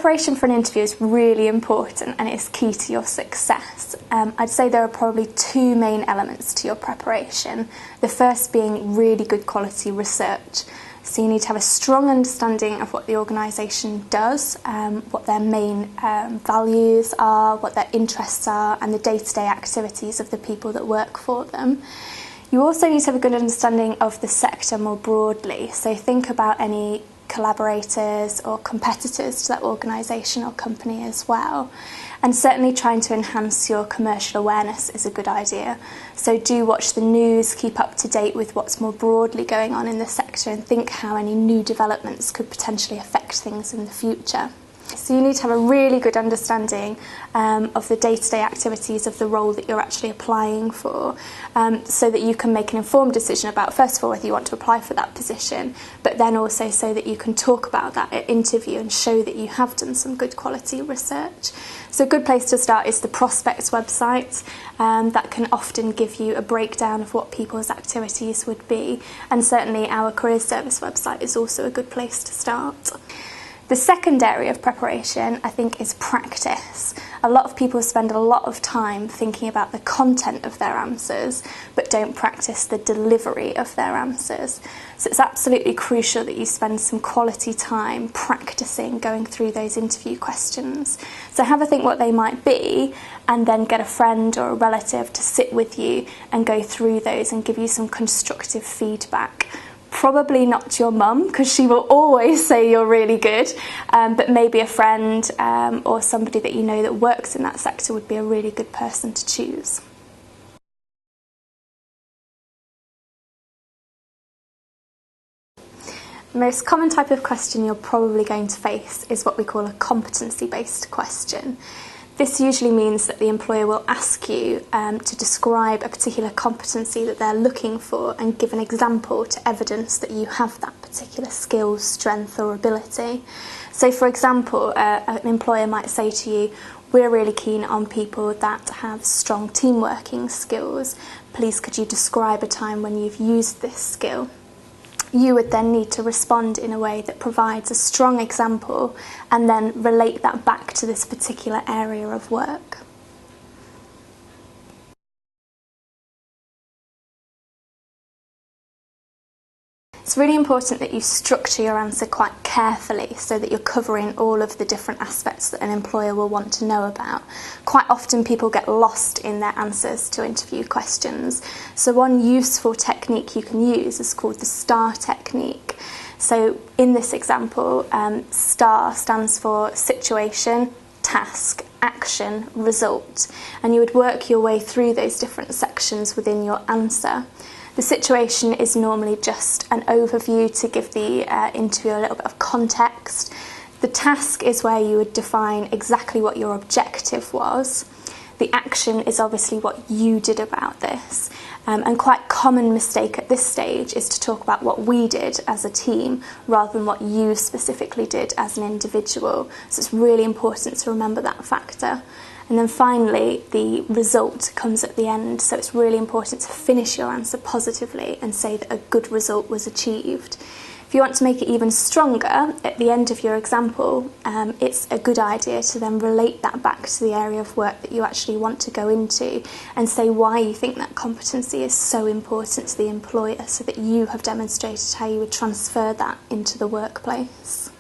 Preparation for an interview is really important and it's key to your success. I'd say there are probably two main elements to your preparation. The first being really good quality research. So you need to have a strong understanding of what the organisation does, what their main values are, what their interests are, and the day-to-day activities of the people that work for them. You also need to have a good understanding of the sector more broadly. So think about any collaborators or competitors to that organisation or company as well. And certainly trying to enhance your commercial awareness is a good idea. So do watch the news, keep up to date with what's more broadly going on in the sector, and think how any new developments could potentially affect things in the future. So you need to have a really good understanding of the day-to-day activities of the role that you're actually applying for, so that you can make an informed decision about, first of all, whether you want to apply for that position, but then also so that you can talk about that at interview and show that you have done some good quality research. So a good place to start is the prospects website. That can often give you a breakdown of what people's activities would be, and certainly our careers service website is also a good place to start. The second area of preparation, I think, is practice. A lot of people spend a lot of time thinking about the content of their answers, but don't practice the delivery of their answers. So it's absolutely crucial that you spend some quality time practicing going through those interview questions. So have a think what they might be, and then get a friend or a relative to sit with you and go through those and give you some constructive feedback. Probably not your mum, because she will always say you're really good, but maybe a friend or somebody that you know that works in that sector would be a really good person to choose. The most common type of question you're probably going to face is what we call a competency-based question. This usually means that the employer will ask you to describe a particular competency that they're looking for and give an example to evidence that you have that particular skill, strength or ability. So for example, an employer might say to you, we're really keen on people that have strong team working skills. Please could you describe a time when you've used this skill? You would then need to respond in a way that provides a strong example and then relate that back to this particular area of work. It's really important that you structure your answer quite carefully so that you're covering all of the different aspects that an employer will want to know about. Quite often people get lost in their answers to interview questions. So one useful technique you can use is called the STAR technique. So in this example, STAR stands for situation, task, action, result, and you would work your way through those different sections within your answer. The situation is normally just an overview to give the interviewer a little bit of context. The task is where you would define exactly what your objective was. The action is obviously what you did about this. And quite common mistake at this stage is to talk about what we did as a team rather than what you specifically did as an individual. So it's really important to remember that factor. And then finally, the result comes at the end. So it's really important to finish your answer positively and say that a good result was achieved. If you want to make it even stronger, at the end of your example, it's a good idea to then relate that back to the area of work that you actually want to go into and say why you think that competency is so important to the employer so that you have demonstrated how you would transfer that into the workplace.